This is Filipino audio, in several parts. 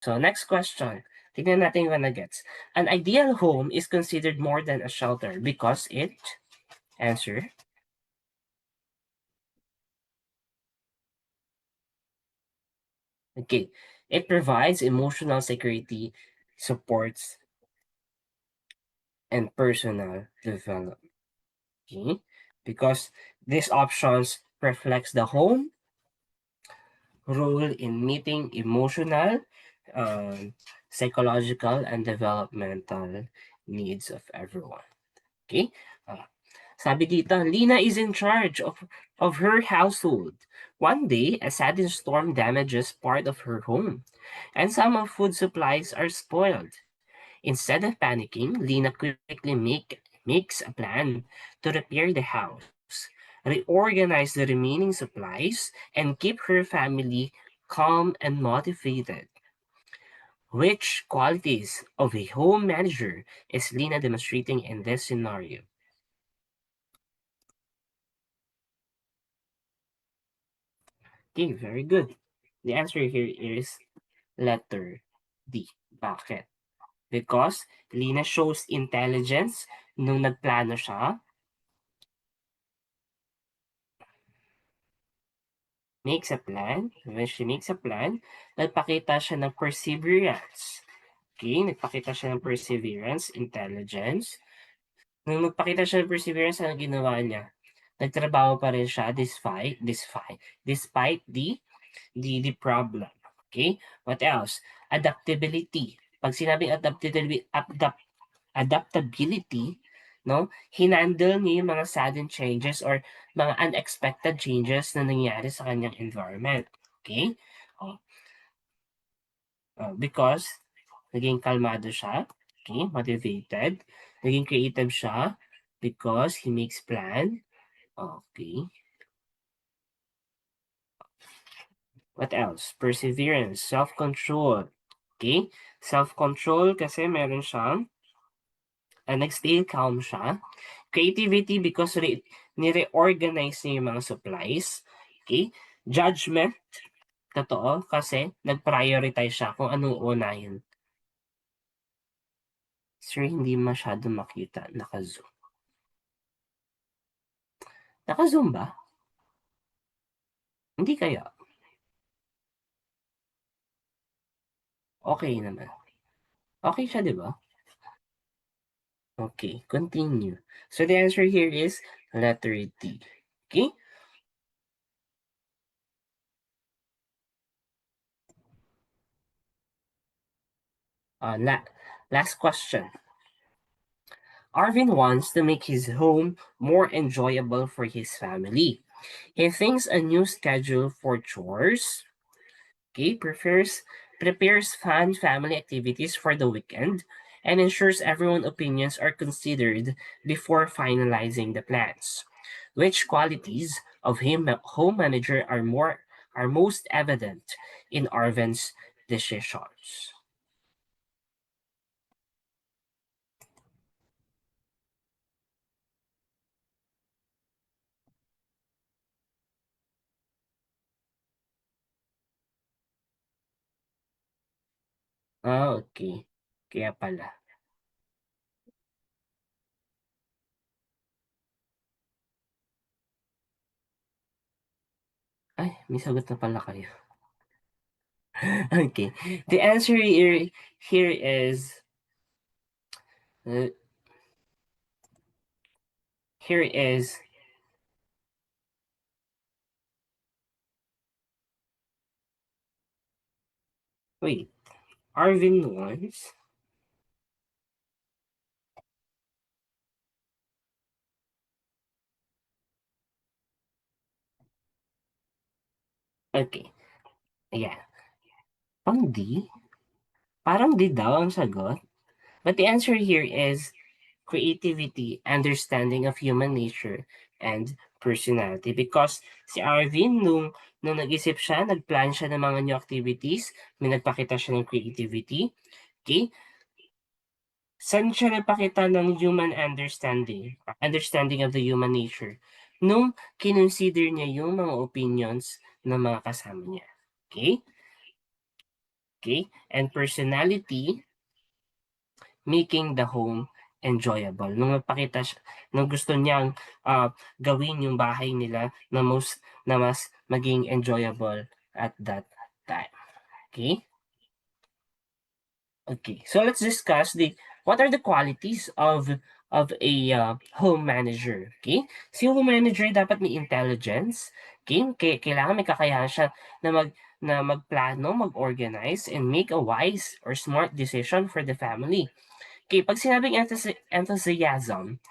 So next question. Tignan natin yung gets. An ideal home is considered more than a shelter because it, answer, okay, it provides emotional security, supports, and personal development. Okay? Because these options reflects the home role in meeting emotional, psychological, and developmental needs of everyone. Okay? Uh, Sabi dito, Lina is in charge of her household. One day, a sudden storm damages part of her home, and some of food supplies are spoiled. Instead of panicking, Lina quickly makes a plan to repair the house, reorganize the remaining supplies, and keep her family calm and motivated. Which qualities of a home manager is Lina demonstrating in this scenario? Okay, very good. The answer here is letter D. Bakit? Because Lina shows intelligence nung nagplano siya, makes a plan. When she makes a plan, nagpakita siya ng perseverance. Okay, nagpakita siya ng perseverance, intelligence. Nung nagpakita siya ng perseverance, ano ginawa niya? Nagtrabaho pa rin siya despite the problem. Okay? What else? Adaptability. Pag sinabing adaptability, no? Hinandle niya yung mga sudden changes or mga unexpected changes na nangyari sa kanyang environment. Okay? Oh, because naging kalmado siya, okay? Motivated. Naging creative siya because he makes plan. Okay. What else? Perseverance, self-control. Okay? Self-control kasi meron siyang nag-stay calm siya. Creativity because ni-reorganize niya yung mga supplies. Okay? Judgment, totoo, kasi nag-prioritize siya kung anong unahin. Sir, hindi masyado makita. Naka-zoom. Naka-zoom ba? Hindi kaya. Okay naman. Okay siya, di ba? Okay, continue. So the answer here is letter D. Okay? Last question. Arvin wants to make his home more enjoyable for his family. He thinks a new schedule for chores, okay, prepares fun family activities for the weekend, and ensures everyone's opinions are considered before finalizing the plans. Which qualities of him home manager are most evident in Arvin's decisions? Okay. Kaya pala. Ay, may sagot na pala kayo. Okay. The answer here is uh, here is wait. Arvin wants. Okay. Yeah. Pang D? Parang D daw ang sagot. But the answer here is creativity, understanding of human nature, and personality. Because si Arvin, nung nag-isip siya, nag-plan siya ng mga new activities, may nagpakita siya ng creativity. Okay? Saan siya nagpakita ng human understanding of the human nature, nung kinonsider niya yung mga opinions ng mga kasama niya. Okay? Okay? And personality, making the home enjoyable. Nung nagpakita siya, nung gusto niyang gawin yung bahay nila na mas maging enjoyable at that time. Okay? Okay. So let's discuss what are the qualities of a home manager. Okay? Si home manager dapat may intelligence. Okay? Kailangan may kakayahan siya na magplano, mag-organize, and make a wise or smart decision for the family. Okay, pag sinabing enthusiasm,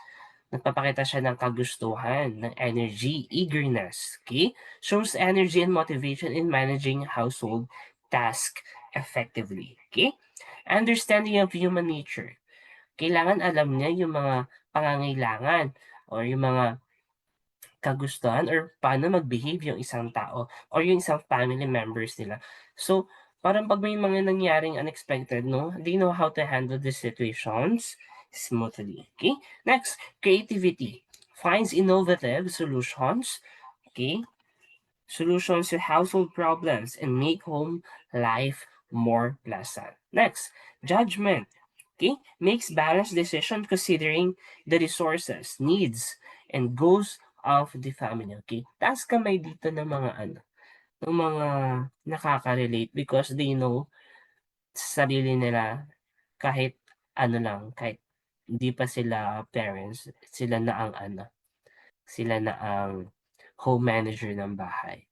nagpapakita siya ng kagustuhan, ng energy, eagerness, okay? Shows energy and motivation in managing household task effectively, okay? Understanding of human nature. Kailangan alam niya yung mga pangangailangan or yung mga kagustuhan or paano mag-behave yung isang tao or yung isang family members nila. So, parang pag may mga nangyaring unexpected, no, they know how to handle the situations smoothly. Okay? Next, creativity. Finds innovative solutions. Okay? Solutions to household problems and make home life more pleasant. Next, judgment. Okay? Makes balanced decision considering the resources, needs, and goals of the family. Okay? Taas kamay dito ng mga ng mga nakaka-relate because they know sa sarili nila kahit kahit hindi pa sila parents, sila na ang home manager ng bahay.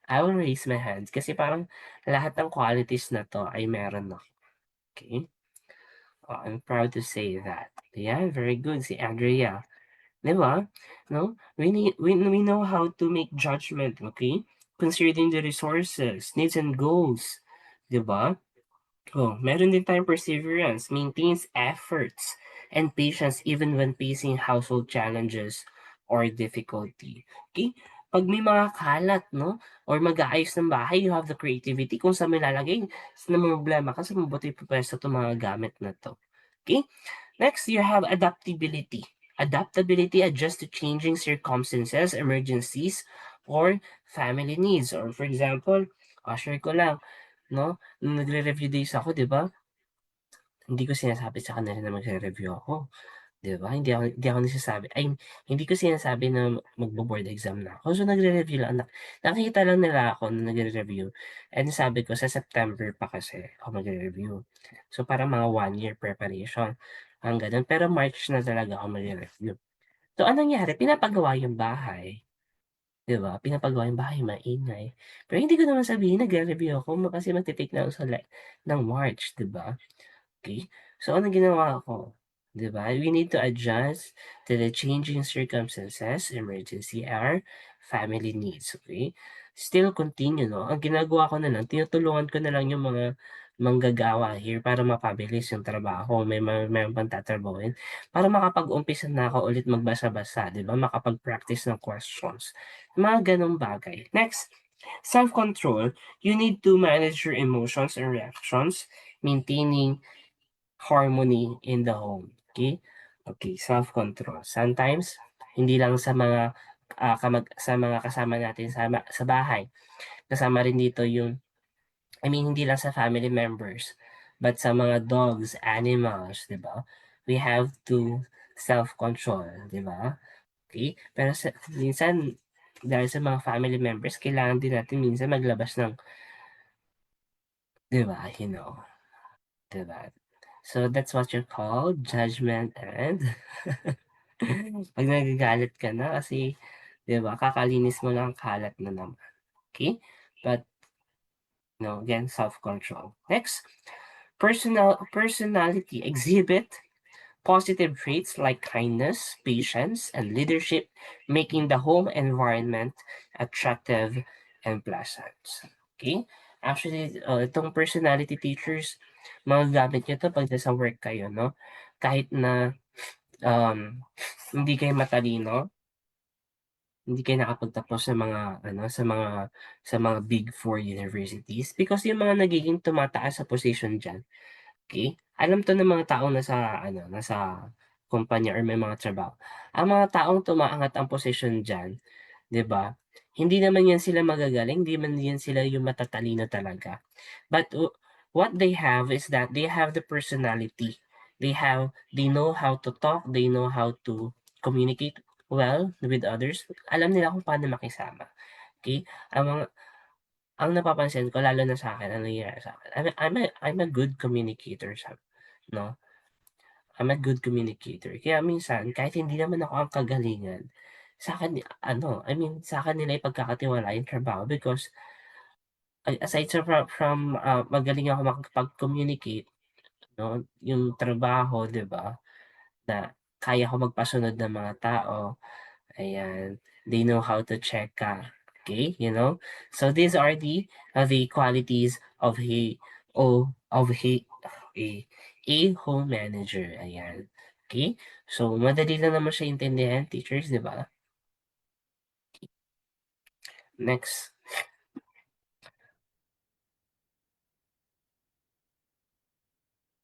I will raise my hands kasi parang lahat ng qualities na 'to ay meron ako, okay? Oh, I'm proud to say that. Yeah, very good si Andrea, 'di ba? No, we know how to make judgment, okay? Considering the resources, needs and goals, 'di ba? Oh, meron din tayong perseverance, maintains efforts and patience even when facing household challenges or difficulty. Okay? Pag may mga kalat, no? Or mag-aayos ng bahay, you have the creativity kung saan mo ilalagay. Na may problema ka, sa mabuti pwesto itong mga gamit na to. Okay? Next, you have adaptability. Adaptability adjust to changing circumstances, emergencies, or family needs. Or for example, share ko lang, no? Nung nagre-review days ako, 'di ba? Hindi ko sinasabi sa kanila na magre-review ako, 'di ba? Hindi ako nagsasabi ay hindi ko sinasabi na magbo-board exam na ako. So, nagre-review lang nakikita lang nila ako na nagre-review and sabi ko sa September pa kasi ako magre-review. So, parang mga 1 year preparation, ang gano'n. Pero March na talaga ako magre-review. So, anong nangyari, pinapagawa yung bahay, 'di ba? Pinapagawa yung bahay, maingay. Pero hindi ko naman sabihin nagre-review ako kasi magte-take na ako ng March, 'di ba? Okay, so anong ginawa ko, 'di ba? We need to adjust to the changing circumstances, emergency or family needs, okay? Still continue, 'no? Ang ginagawa ko na lang, tinutulungan ko na lang yung mga manggagawa here para mapabilis yung trabaho, meron pang tatrabahuhin para makapag-umpisa na ako ulit magbasa-basa, 'di ba? Makapag-practice ng questions, mga gano'ng bagay. Next, self-control. You need to manage your emotions and reactions, maintaining harmony in the home. Okay? Okay, self-control. Sometimes, hindi lang sa mga sa mga kasama natin sa bahay. Kasama rin dito yung, I mean, hindi lang sa family members, but sa mga dogs, animals, di ba? We have to self-control, di ba? Okay? Pero minsan, dahil sa mga family members, kailangan din natin minsan maglabas ng, di ba, diba? So that's what you call judgment and pag nagagalit ka na kasi 'di ba kakalinis mo lang kalat na naman. Okay? But again, self-control. Next, personality exhibit positive traits like kindness, patience, and leadership, making the home environment attractive and pleasant. Okay? Actually, itong personality teachers, magagamit nyo 'to pag nasa work kayo, no? Kahit na hindi kayo matalino, hindi kayo nakapagtapos sa mga Big Four universities because yung mga nagiging tumataas sa position diyan, okay, alam 'to ng mga taong nasa kumpanya or may mga trabaho. Ang mga taong tumaangat ang posisyon diyan, 'di ba, hindi naman 'yan sila magagaling, hindi man 'yan sila yung matatalino talaga. But what they have is that they have the personality. They know how to talk, they know how to communicate well with others. Alam nila kung paano makisama. Okay? Ang mga ang napapansin ko lalo na sa'kin, ang nangyayari sa'kin, I'm a good communicator no? I'm a good communicator. Kaya minsan kahit hindi naman ako ang kagalingan, sa'kin ano, I mean sa'kin nila ipagkakatiwala yung trabaho because aside from magaling ako makipag-communicate 'no, yung trabaho 'di ba, na kaya ko magpasunod ng mga tao, ayan, they know how to check ka, okay, you know? So these are the qualities of a a home manager, ayan. Okay? So madali lang naman siya intindihan teachers 'di ba? Next,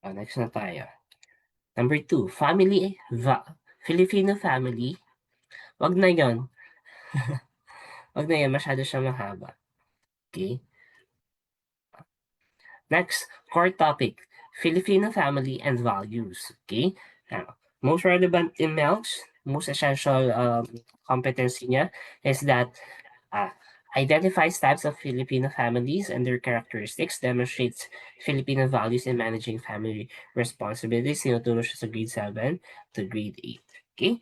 next na tayo. Number 2, Filipino family, 'wag na 'yon, 'wag na 'yan masyado siyang mahaba, okey. Next, core topic, Filipino family and values, okay. Now, most relevant in MELCS, most essential competency niya is that uh, identifies types of Filipino families and their characteristics, demonstrates Filipino values in managing family responsibilities. Tinuturo siya sa grade 7 to grade 8. Okay?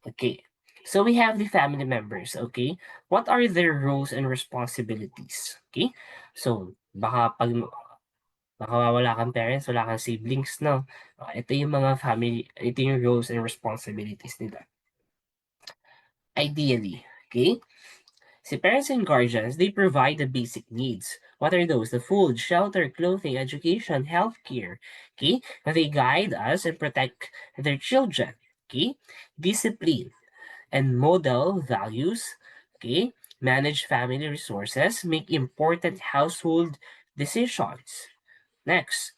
Okay. So we have the family members, okay? What are their roles and responsibilities? Okay? So, baka wala kang parents, wala kang siblings, no? Ito yung mga family, ito yung roles and responsibilities nila. Ideally, okay? Si parents and guardians, they provide the basic needs. What are those? The food, shelter, clothing, education, healthcare. Okay? They guide us and protect their children. Okay? Discipline and model values. Okay? Manage family resources, make important household decisions. Next,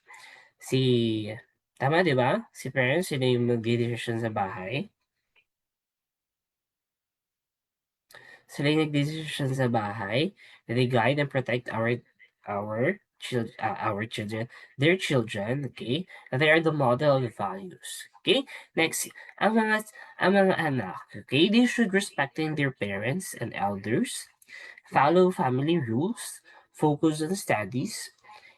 si tama 'di ba? Si parents sila yung nagdedesisyon sa bahay. Sila yung nagdedesisyon sa bahay. They guide and protect our children, their children, okay? They are the model of values. Okay? Next, ang mga anak, okay? They should respecting their parents and elders, follow family rules, focus on studies,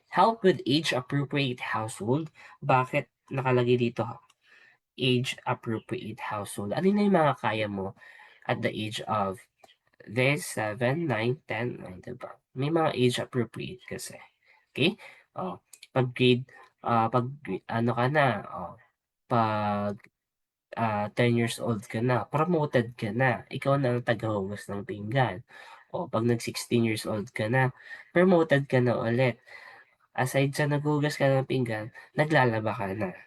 help with age-appropriate household. Bakit nakalagay dito age-appropriate household? Ano na yung mga kaya mo at the age of this 7, 9, 10, 9, diba? May mga age-appropriate kasi. Okay? Oh, pag ano ka na, pag 10 years old ka na, promoted ka na, ikaw na ang tagahugas ng pinggan. O pag nag-16 years old ka na, promoted ka na ulit. Aside sa naghuhugas ka ng pinggan, naglalaba ka na,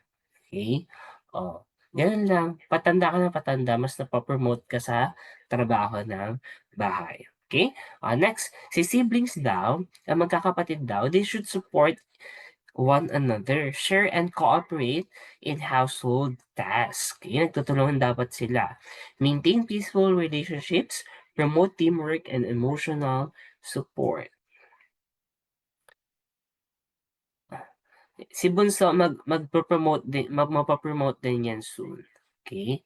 okey? Oh, gano'n lang, patanda ka ng patanda mas napo-promote ka sa trabaho ng bahay, okey? Next, si siblings daw, ang magkakapatid daw, they should support one another, share and cooperate in household tasks, okey? Nagtutulungan dapat sila. Maintain peaceful relationships, promote teamwork and emotional support. Si bunso magpo-promote din yan soon, okay.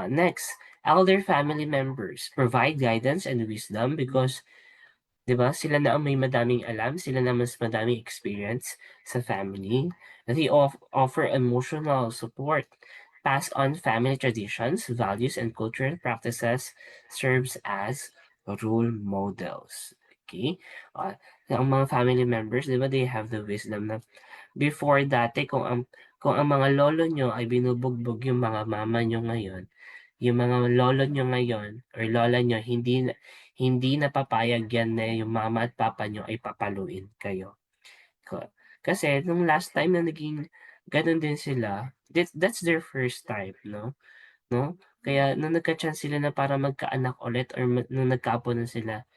Next, elder family members provide guidance and wisdom because 'di ba sila na ang may madaming alam, sila na mas madaming experience sa family. They offer emotional support, pass on family traditions, values, and cultural practices, serves as role models, okay. Ang mga family members 'di ba they have the wisdom na before dati kung ang mga lolo niyo ay binubugbog yung mga mama niyo ngayon, yung mga lolo niyo ngayon or lola niyo hindi na papayag yan na yung mama at papa niyo ay papaluin kayo. Ka kasi nung last time na naging gano'n din sila, that's their first time 'no? Kaya nung nagka-chance sila na para magkaanak ulit or nung nagkaapo na sila,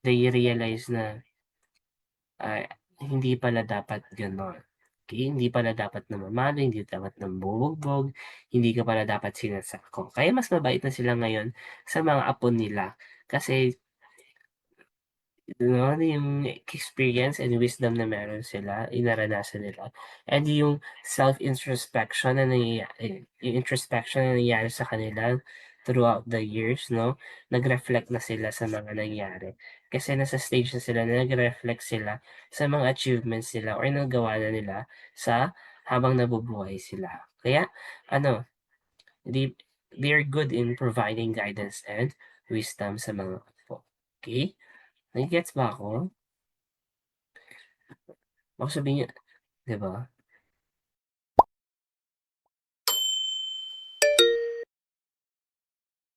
they realize na ay, hindi pala dapat gano'n. Okey, hindi pala dapat namamalo, hindi dapat nambubugbog, hindi ka pala dapat sinasako. Kaya mas mabait na sila ngayon sa mga apo nila kasi 'no, yung experience and wisdom na meron sila, yung naranasan nila, and yung self-introspection na yung introspection na nangyayari sa kanila throughout the years 'no, nag-reflect na sila sa mga nangyari. Kasi nasa stage na sila na nagre-reflect sila sa mga achievements nila or nagawa na nila habang nabubuhay sila. Kaya ano, they they're good in providing guidance and wisdom sa mga apo. Okey? Nage-gets ba ako? Baka sabihin niyo 'di ba?